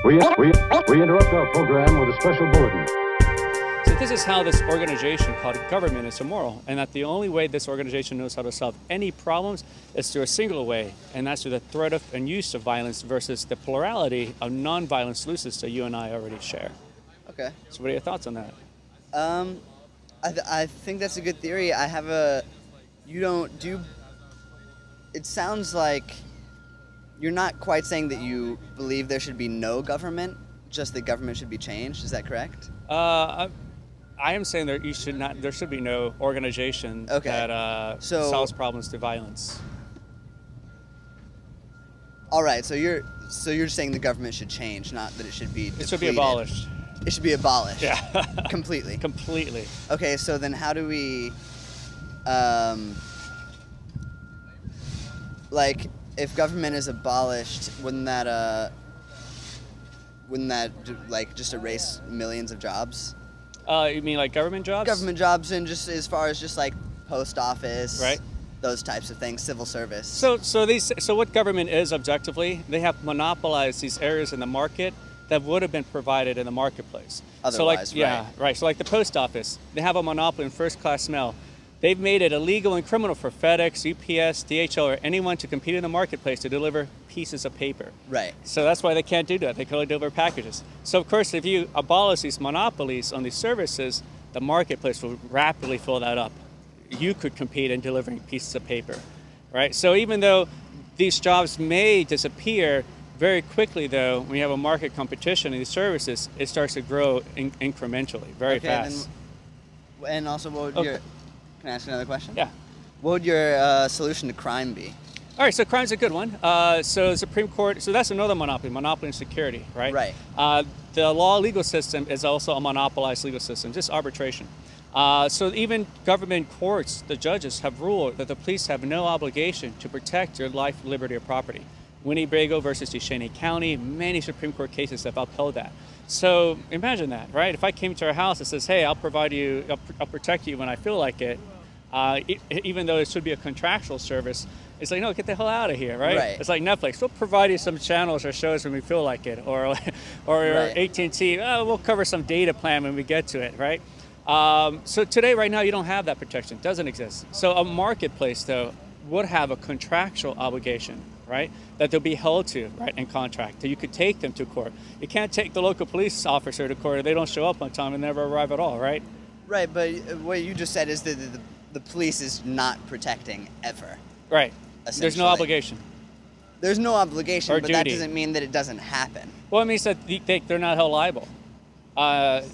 We interrupt our program with a special bulletin. So this is how this organization called government is immoral, and that the only way this organization knows how to solve any problems is through a single way, and that's through the threat of and use of violence versus the plurality of non-violent solutions that you and I already share. Okay. So what are your thoughts on that? I think that's a good theory. It sounds like you're not quite saying that you believe there should be no government, just that government should be changed. Is that correct? I am saying there should be no organization that solves problems through violence. All right, so you're saying the government should change, not that it should be depleted. It should be abolished. It should be abolished. Yeah. Completely. Completely. Okay, so then how do we, like, if government is abolished, wouldn't that like just erase millions of jobs? You mean like government jobs? Government jobs, and just as far as just like post office, right? Those types of things, civil service. So what government is objectively, they have monopolized these areas in the market that would have been provided in the marketplace. Otherwise, right. So like the post office, they have a monopoly in first-class mail. They've made it illegal and criminal for FedEx, UPS, DHL, or anyone to compete in the marketplace to deliver pieces of paper. Right. So that's why they can't do that. They can only deliver packages. So of course, if you abolish these monopolies on these services, the marketplace will rapidly fill that up. You could compete in delivering pieces of paper, right? So even though these jobs may disappear, very quickly though, when you have a market competition in these services, it starts to grow incrementally, very fast. And also, what would your... Can I ask another question? Yeah. What would your solution to crime be? All right, so crime's a good one. So the Supreme Court, so that's another monopoly in security, right? Right. The law legal system is also a monopolized legal system, just arbitration. So even government courts, the judges have ruled that the police have no obligation to protect your life, liberty, or property. Winnebago versus Duchesne County, many Supreme Court cases have upheld that. So imagine that, right? If I came to our house and says, hey, I'll protect you when I feel like it, even though it should be a contractual service, it's like, no, get the hell out of here, right? It's like Netflix. We'll provide you some channels or shows when we feel like it, or AT&T, we'll cover some data plan when we get to it, right? So today, right now, you don't have that protection. It doesn't exist. So a marketplace, though, would have a contractual obligation, right, that they'll be held to, right, in contract. So you could take them to court. You can't take the local police officer to court if they don't show up on time and never arrive at all, right? Right, but what you just said is that the police is not protecting ever. Right. There's no obligation. There's no obligation, or but duty. That doesn't mean that it doesn't happen. Well, it means that they're not held liable.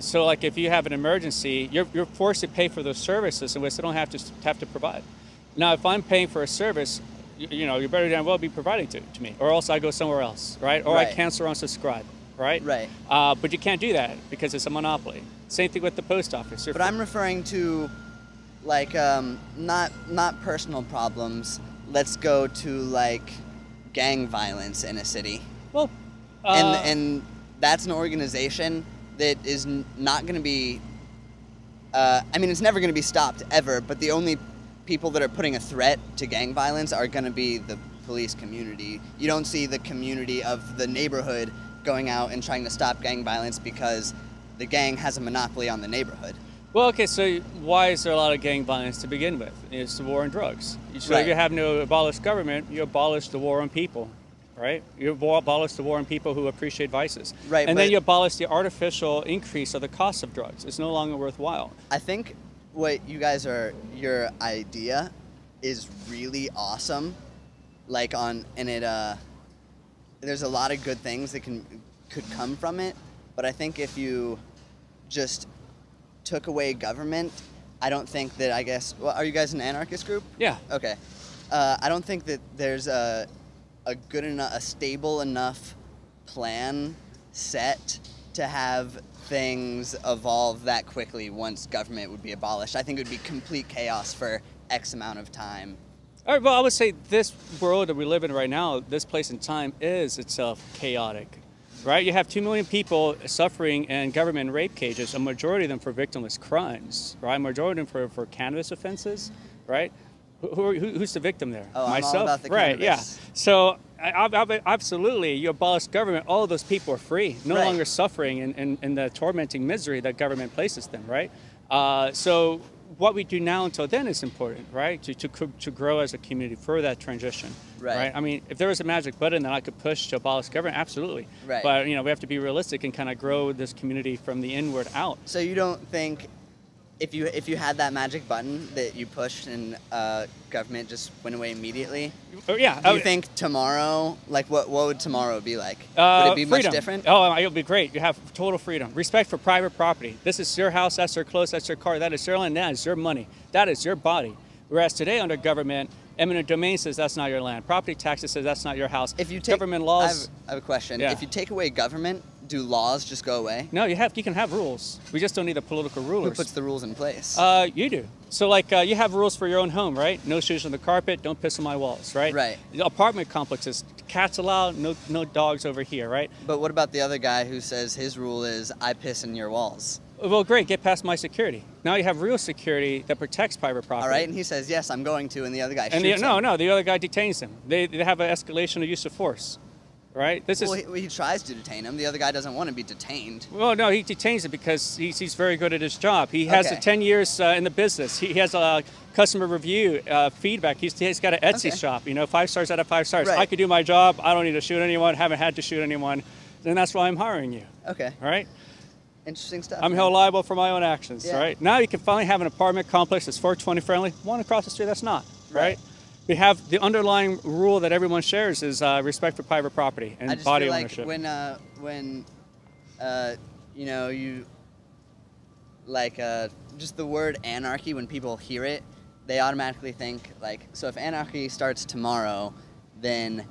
So like if you have an emergency, you're forced to pay for those services in which they don't have to provide. Now, if I'm paying for a service, you know, you better damn well be providing to me, or else I go somewhere else, right? Or I cancel or unsubscribe, right? Right. But you can't do that because it's a monopoly. Same thing with the post office. But I'm referring to, like, not personal problems. Let's go to like gang violence in a city. Well, and that's an organization that is not going to be. I mean, it's never going to be stopped ever. But the only people that are putting a threat to gang violence are going to be the police community. You don't see the community of the neighborhood going out and trying to stop gang violence because the gang has a monopoly on the neighborhood. Well, okay, so why is there a lot of gang violence to begin with? It's the war on drugs. So if you have no abolished government, you abolish the war on people, right? You abolish the war on people who appreciate vices. Right. And then you abolish the artificial increase of the cost of drugs. It's no longer worthwhile. I think what you guys your idea is really awesome. Like there's a lot of good things that could come from it, but I think if you just took away government, I don't think that, I guess, well, are you guys an anarchist group? Yeah. Okay. I don't think that there's a good enough, a stable enough plan set to have things evolve that quickly once government would be abolished. I think it would be complete chaos for X amount of time. All right, well, I would say this world that we live in right now, this place and time is itself chaotic, right? You have 2 million people suffering in government rape cages, a majority of them for victimless crimes, right? A majority of them for cannabis offenses, right? Who's the victim there? Oh, Myself. I'm all about the right, cannabis. Yeah. So Absolutely. You abolish government, all of those people are free, no Right. longer suffering in the tormenting misery that government places them, right? So what we do now until then is important, right? To grow as a community for that transition, Right. I mean, if there was a magic button that I could push to abolish government, absolutely. Right. But, you know, we have to be realistic and kind of grow this community from the inward out. So you don't think if you had that magic button that you pushed and government just went away immediately? Yeah. Do you think tomorrow, like what would tomorrow be like? Would it be Freedom. much different? Oh, it would be great. You have total freedom. Respect for private property. This is your house, that's your clothes, that's your car, that is your land, that is your money, that is your body. Whereas today under government, eminent domain says that's not your land. Property taxes says that's not your house. If you take government laws. I have a question. Yeah. If you take away government, do laws just go away? No, you can have rules. We just don't need the political rulers. Who puts the rules in place? You do. So like you have rules for your own home, right? No shoes on the carpet, don't piss on my walls, right? Right. The apartment complexes, cats allowed, no dogs over here, right? But what about the other guy who says his rule is I piss in your walls? Well, great, get past my security. Now you have real security that protects private property. All right, and he says, yes, I'm going to, and the other guy And shoots him. no, the other guy detains him. They have an escalation of use of force, right? This Well, is he tries to detain him. The other guy doesn't want to be detained. well, no, he detains it because he's very good at his job. He has Okay. 10 years in the business. He has a customer review feedback. He's got an Etsy Okay. shop. You know, 5 stars out of 5 stars. Right. I could do my job. I don't need to shoot anyone. Haven't had to shoot anyone. Then that's why I'm hiring you. Okay, All right. interesting stuff. I'm man. held liable for my own actions. Yeah. All right. Now you can finally have an apartment complex that's 420 friendly. One across the street that's not. Right. Right. We have the underlying rule that everyone shares is respect for private property and I just body feel like ownership. when you know, you like just the word anarchy, when people hear it, they automatically think like, so if anarchy starts tomorrow, then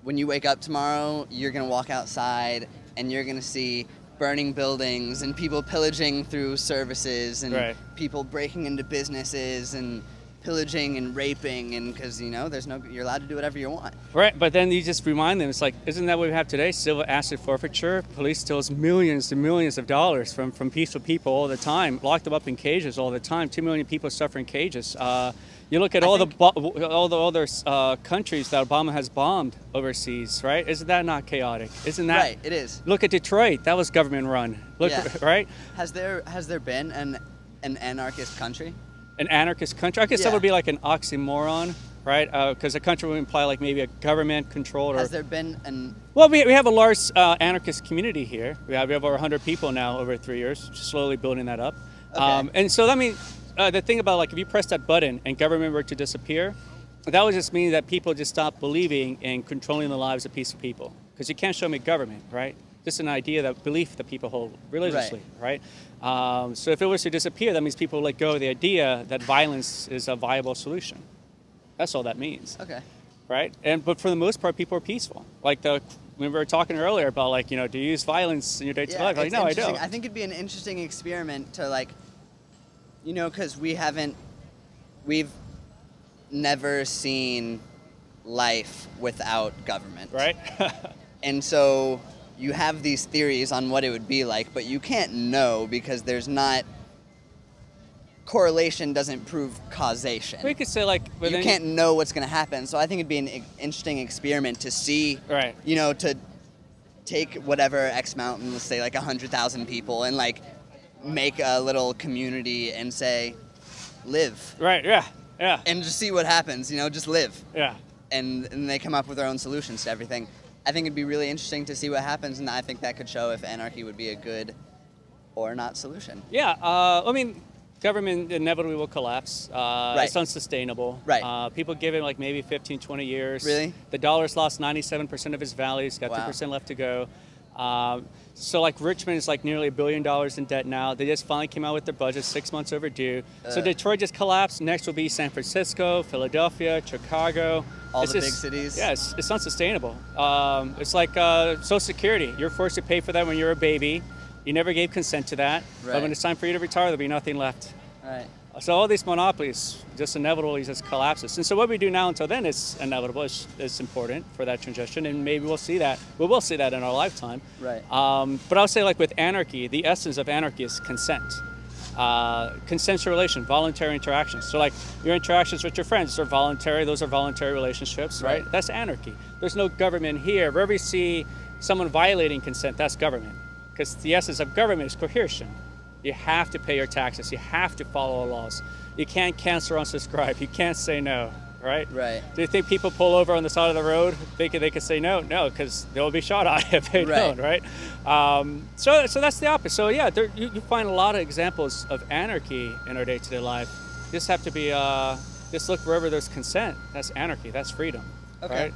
when you wake up tomorrow, you're gonna walk outside and you're gonna see burning buildings and people pillaging through services and Right. people breaking into businesses and pillaging and raping, and because you know you're allowed to do whatever you want. Right, but then you just remind them, it's like, isn't that what we have today? Civil asset forfeiture. Police steals millions and millions of dollars from peaceful people all the time, lock them up in cages all the time. 2 million people suffer in cages. You look at all the other countries that Obama has bombed overseas, right? Isn't that not chaotic? Isn't that Right, it is. Look at Detroit. That was government run. Look, Yeah. right? Has there been an anarchist country? An anarchist country. I guess that Yeah. would be like an oxymoron, right? Because a country would imply like maybe a government controlled. Has there been an? Well, we have a large anarchist community here. We have over 100 people now over 3 years, slowly building that up. Okay. And so, I mean, the thing about like if you press that button and government were to disappear, that would just mean that people just stop believing in controlling the lives of peaceful people. Because you can't show me government, right? Just an idea, that belief that people hold religiously, right? So if it was to disappear, that means people let go of the idea that violence is a viable solution. That's all that means. Okay. Right? But for the most part, people are peaceful. Like when we were talking earlier about like, you know, do you use violence in your day-to-day life? Like, it's no, I interesting. don't. I think it'd be an interesting experiment to like, you know, because we've never seen life without government. Right? And so you have these theories on what it would be like, but you can't know because there's not correlation doesn't prove causation. We could say like, but You then can't know what's going to happen. So I think it'd be an interesting experiment to see, Right. you know, to take whatever X mountain, let's say like 100,000 people, and like make a little community and say, live, Right? Yeah. and just see what happens. You know, just live, Yeah. and they come up with their own solutions to everything. I think it'd be really interesting to see what happens, and I think that could show if anarchy would be a good or not solution. Yeah. I mean, government inevitably will collapse. Right. It's unsustainable. Right. People give it like maybe 15, 20 years. Really? The dollar's lost 97% of its value. It's got Wow. 2% left to go. So like Richmond is like nearly $1 billion in debt now. They just finally came out with their budget, 6 months overdue. So Detroit just collapsed. Next will be San Francisco, Philadelphia, Chicago. All It's the just- big cities. Yeah, it's unsustainable. It's like Social Security. You're forced to pay for that when you're a baby. You never gave consent to that. But Right. when it's time for you to retire, there'll be nothing left. Right. So all these monopolies just inevitably just collapses. And so what we do now until then is inevitable. It's important for that transition, and maybe we'll see that. We will see that in our lifetime. Right. But I'll say, like with anarchy, the essence of anarchy is consent. Consensual relation, voluntary interactions. So like your interactions with your friends are voluntary. Those are voluntary relationships, right? That's anarchy. There's no government here. Wherever you see someone violating consent, that's government. Because the essence of government is coercion. You have to pay your taxes. You have to follow the laws. You can't cancel or unsubscribe. You can't say no, right? Right. Do you think people pull over on the side of the road thinking they could say no? No, because they'll be shot at if they don't, right? So that's the opposite. So yeah, you find a lot of examples of anarchy in our day-to-day life. You just have to be, just look wherever there's consent. That's anarchy. That's freedom. Okay. Right?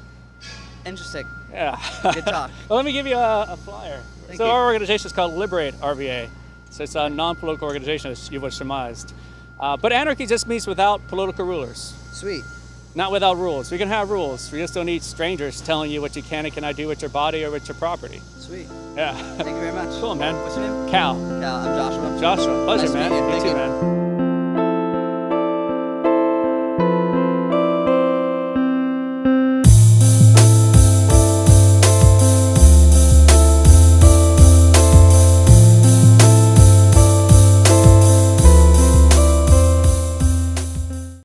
Interesting. Yeah. Good talk. Well, let me give you a flyer. Thank you. Our organization is called Liberate RVA. So it's a non-political organization, as you would have surmised. But anarchy just means without political rulers. Sweet. Not without rules. We can have rules. We just don't need strangers telling you what you can and cannot do with your body or with your property. Sweet. Yeah. Thank you very much. Cool, man. What's your name? Cal. Cal. I'm Joshua. Joshua. Pleasure, Nice to man. meet you. You Thank too, you. man.